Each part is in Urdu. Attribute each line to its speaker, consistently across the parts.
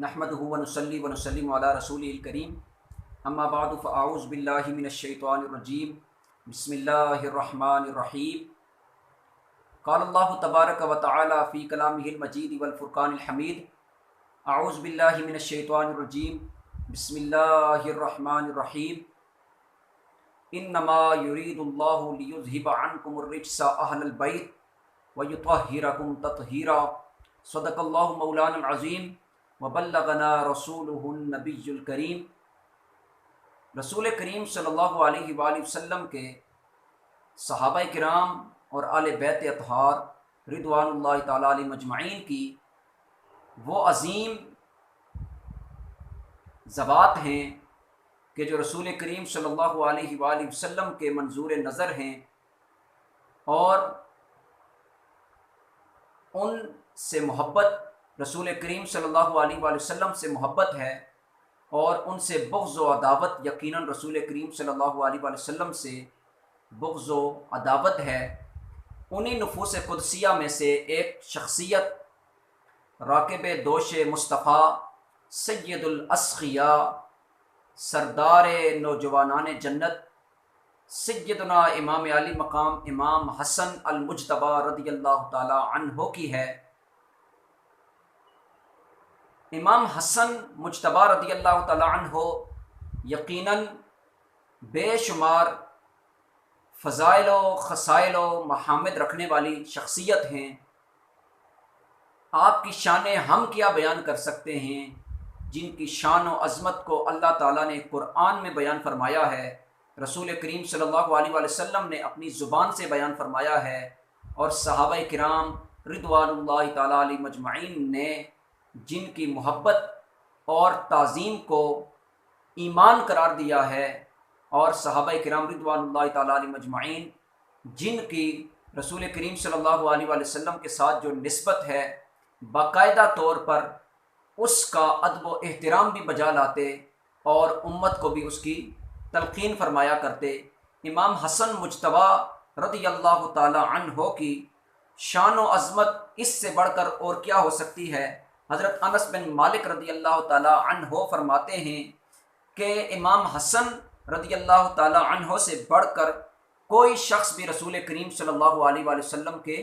Speaker 1: نحمدہ ونصلی ونسلم علی رسولہ الکریم اما بعد فاعوذ باللہ من الشیطان الرجیم بسم اللہ الرحمن الرحیم قال اللہ تبارک و تعالی فی کلامہ المجید والفرقان الحمید اعوذ باللہ من الشیطان الرجیم بسم اللہ الرحمن الرحیم انما یرید اللہ لیذہب عنکم الرجس اہل البیت ویطہرکم تطہیرا صدق اللہ مولانا العظیم وبلغنا رسولہ النبی الکریم۔ رسول کریم صلی اللہ علیہ وآلہ وسلم کے صحابہ کرام اور آل بیت اطہار رضوان اللہ تعالیٰ علیہ مجمعین کی وہ عظیم ذوات ہیں کہ جو رسول کریم صلی اللہ علیہ وآلہ وسلم کے منظور نظر ہیں، اور ان سے محبت، رسول کریم صلی اللہ علیہ وآلہ وسلم سے محبت ہے، اور ان سے بغض و عداوت یقیناً رسول کریم صلی اللہ علیہ وآلہ وسلم سے بغض و عداوت ہے۔ انہی نفوس قدسیہ میں سے ایک شخصیت راکب دوش مصطفیٰ، سید الاسقیاء، سردار نوجوانان جنت، سیدنا امام علی مقام امام حسن المجتبی رضی اللہ تعالی عنہ کی ہے۔ امام حسن مجتبی رضی اللہ تعالی عنہ یقیناً بے شمار فضائل و خصائل و محامد رکھنے والی شخصیت ہیں۔ آپ کی شان ہم کیا بیان کر سکتے ہیں، جن کی شان و عظمت کو اللہ تعالیٰ نے قرآن میں بیان فرمایا ہے، رسول کریم صلی اللہ علیہ وآلہ وسلم نے اپنی زبان سے بیان فرمایا ہے، اور صحابہ کرام رضوان اللہ تعالیٰ علیہ مجمعین نے جن کی محبت اور تعظیم کو ایمان قرار دیا ہے، اور صحابہ کرام رضوان اللہ تعالیٰ علیہ مجمعین جن کی رسول کریم صلی اللہ علیہ وآلہ وسلم کے ساتھ جو نسبت ہے، باقاعدہ طور پر اس کا ادب و احترام بھی بجا لاتے اور امت کو بھی اس کی تلقین فرمایا کرتے۔ امام حسن مجتبی رضی اللہ تعالی عنہ کی شان و عظمت اس سے بڑھ کر اور کیا ہو سکتی ہے۔ حضرت انس بن مالک رضی اللہ تعالی عنہ فرماتے ہیں کہ امام حسن رضی اللہ تعالی عنہ سے بڑھ کر کوئی شخص بھی رسول کریم صلی اللہ علیہ وآلہ وسلم کے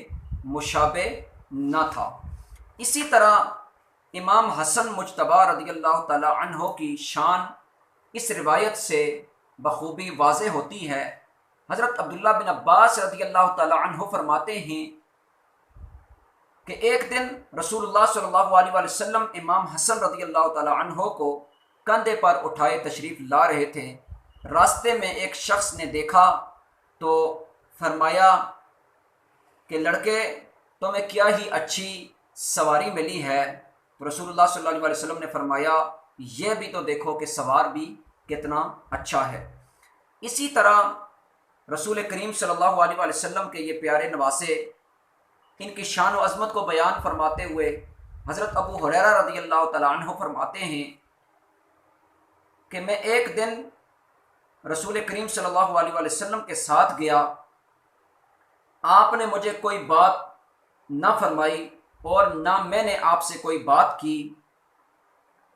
Speaker 1: مشابہ نہ تھا۔ اسی طرح امام حسن مجتبی رضی اللہ تعالی عنہ کی شان اس روایت سے بخوبی واضح ہوتی ہے۔ حضرت عبداللہ بن عباس رضی اللہ تعالی عنہ فرماتے ہیں کہ ایک دن رسول اللہ صلی اللہ علیہ وآلہ وسلم امام حسن رضی اللہ تعالی عنہ کو کندھے پر اٹھائے تشریف لا رہے تھے۔ راستے میں ایک شخص نے دیکھا تو فرمایا کہ لڑکے، تمہیں کیا ہی اچھی سواری ملی ہے۔ تو رسول اللہ صلی اللہ علیہ وسلم نے فرمایا، یہ بھی تو دیکھو کہ سوار بھی کتنا اچھا ہے۔ اسی طرح رسول کریم صلی اللہ علیہ وسلم کے یہ پیارے نواسے، ان کی شان و عظمت کو بیان فرماتے ہوئے حضرت ابو ہریرہ رضی اللہ تعالیٰ عنہ فرماتے ہیں کہ میں ایک دن رسول کریم صلی اللہ علیہ وسلم کے ساتھ گیا، آپ نے مجھے کوئی بات نہ فرمائی اور نہ میں نے آپ سے کوئی بات کی،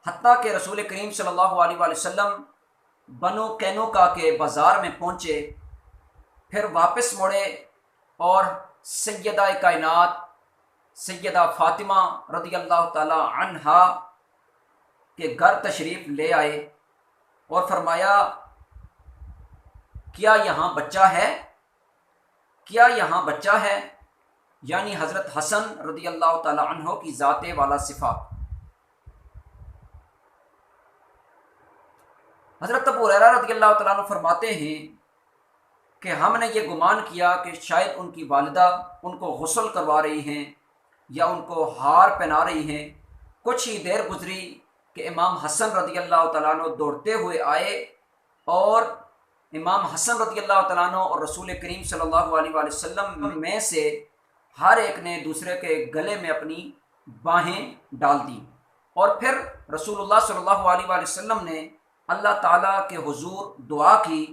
Speaker 1: حتیٰ کہ رسول کریم صلی اللہ علیہ وسلم بنو قینوقا کے بازار میں پہنچے، پھر واپس مڑے اور سیدہ کائنات سیدہ فاطمہ رضی اللہ تعالی عنہا کے گھر تشریف لے آئے اور فرمایا، کیا یہاں بچہ ہے؟ کیا یہاں بچہ ہے؟ یعنی حضرت حسن رضی اللہ تعالی عنہ کی ذات والا صفات۔ حضرت ابو ہریرہ رضی اللہ تعالیٰ عنہ فرماتے ہیں کہ ہم نے یہ گمان کیا کہ شاید ان کی والدہ ان کو غسل کروا رہی ہیں یا ان کو ہار پہنا رہی ہیں۔ کچھ ہی دیر گزری کہ امام حسن رضی اللہ تعالیٰ عنہ دوڑتے ہوئے آئے، اور امام حسن رضی اللہ تعالیٰ عنہ اور رسول کریم صلی اللہ علیہ وآلہ وسلم میں سے ہر ایک نے دوسرے کے گلے میں اپنی باہیں ڈال دیں، اور پھر رسول اللہ صلی اللہ علیہ وآلہ وسلم نے اللہ تعالیٰ کے حضور دعا کی،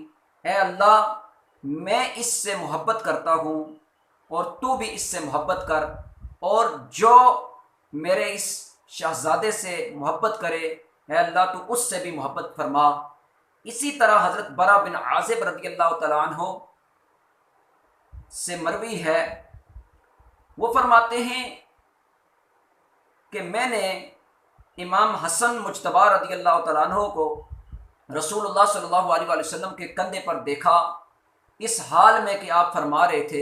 Speaker 1: اے اللہ، میں اس سے محبت کرتا ہوں اور تو بھی اس سے محبت کر، اور جو میرے اس شہزادے سے محبت کرے، اے اللہ تو اس سے بھی محبت فرما۔ اسی طرح حضرت برا بن عازب رضی اللہ تعالیٰ عنہ سے مروی ہے، وہ فرماتے ہیں کہ میں نے امام حسن مجتبی رضی اللہ تعالیٰ عنہ کو رسول اللہ صلی اللہ علیہ وآلہ وسلم کے کندھے پر دیکھا، اس حال میں کہ آپ فرما رہے تھے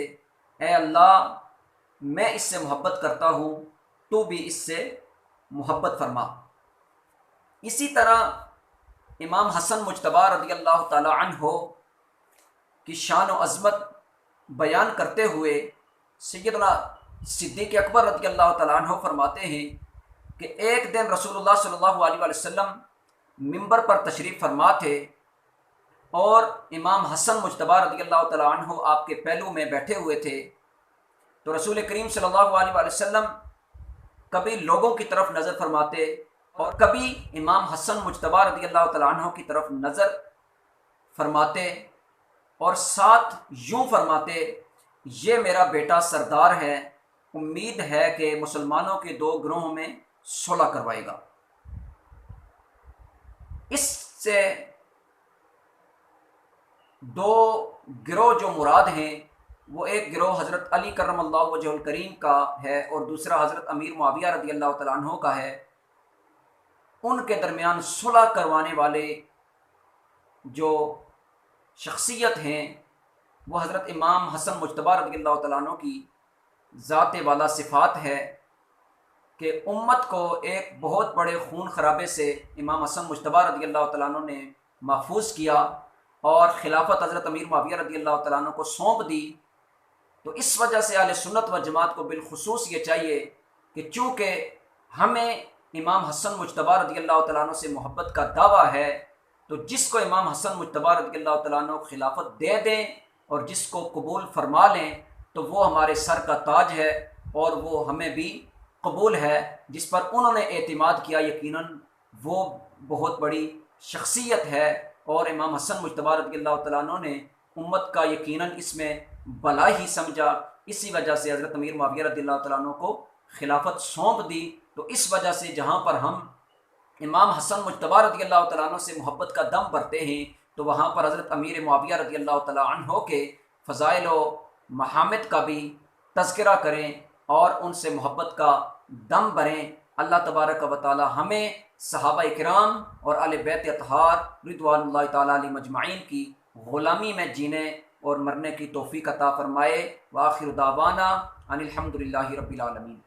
Speaker 1: اے اللہ میں اس سے محبت کرتا ہوں، تو بھی اس سے محبت فرما۔ اسی طرح امام حسن مجتبی رضی اللہ تعالی عنہ کی شان و عظمت بیان کرتے ہوئے سیدنا صدیق اکبر رضی اللہ تعالیٰ عنہ فرماتے ہیں کہ ایک دن رسول اللہ صلی اللہ علیہ وآلہ وسلم منبر پر تشریف فرما تھے اور امام حسن مجتبی رضی اللہ تعالیٰ عنہ آپ کے پہلو میں بیٹھے ہوئے تھے، تو رسول کریم صلی اللہ علیہ وآلہ وسلم کبھی لوگوں کی طرف نظر فرماتے اور کبھی امام حسن مجتبی رضی اللہ تعالیٰ عنہ کی طرف نظر فرماتے اور ساتھ یوں فرماتے یہ میرا بیٹا سردار ہے، امید ہے کہ مسلمانوں کے دو گروہوں میں صلح کروائے گا۔ اس سے دو گروہ جو مراد ہیں وہ ایک گروہ حضرت علی کرم اللہ وجہ الکریم کا ہے اور دوسرا حضرت امیر معاویہ رضی اللہ تعالیٰ عنہ کا ہے۔ ان کے درمیان صلح کروانے والے جو شخصیت ہیں وہ حضرت امام حسن مجتبی رضی اللہ تعالیٰ عنہ کی ذات والا صفات ہے کہ امت کو ایک بہت بڑے خون خرابے سے امام حسن مجتبی رضی اللہ تعالیٰ عنہ نے محفوظ کیا اور خلافت حضرت امیر معاویہ رضی اللہ تعالیٰ عنہ کو سونپ دی۔ تو اس وجہ سے اہل سنت و جماعت کو بالخصوص یہ چاہیے کہ چونکہ ہمیں امام حسن مجتبی رضی اللہ تعالیٰ عنہ سے محبت کا دعویٰ ہے تو جس کو امام حسن مجتبی رضی اللہ تعالیٰ عنہ خلافت دے دیں اور جس کو قبول فرما لیں تو وہ ہمارے سر کا تاج ہے اور وہ ہمیں بھی قبول ہے۔ جس پر انہوں نے اعتماد کیا یقیناً وہ بہت بڑی شخصیت ہے اور امام حسن مجتبی رضی اللہ تعالیٰ عنہ نے امت کا یقیناً اس میں بلا ہی سمجھا، اسی وجہ سے حضرت امیر معاویہ رضی اللہ تعالیٰ عنہ کو خلافت سونپ دی۔ تو اس وجہ سے جہاں پر ہم امام حسن مجتبی رضی اللہ تعالیٰ عنہ سے محبت کا دم بھرتے ہیں تو وہاں پر حضرت امیر معاویہ رضی اللہ تعالیٰ عنہ کے فضائل و محامد کا بھی تذکرہ کریں اور ان سے محبت کا دم بھریں۔ اللہ تبارک و تعالی ہمیں صحابہ کرام اور اہل بیت اطہار رضوان اللہ تعالیٰ علیہ مجمعین کی غلامی میں جینے اور مرنے کی توفیق عطا فرمائے۔ وآخر دعوانا ان الحمد للہ رب العالمین۔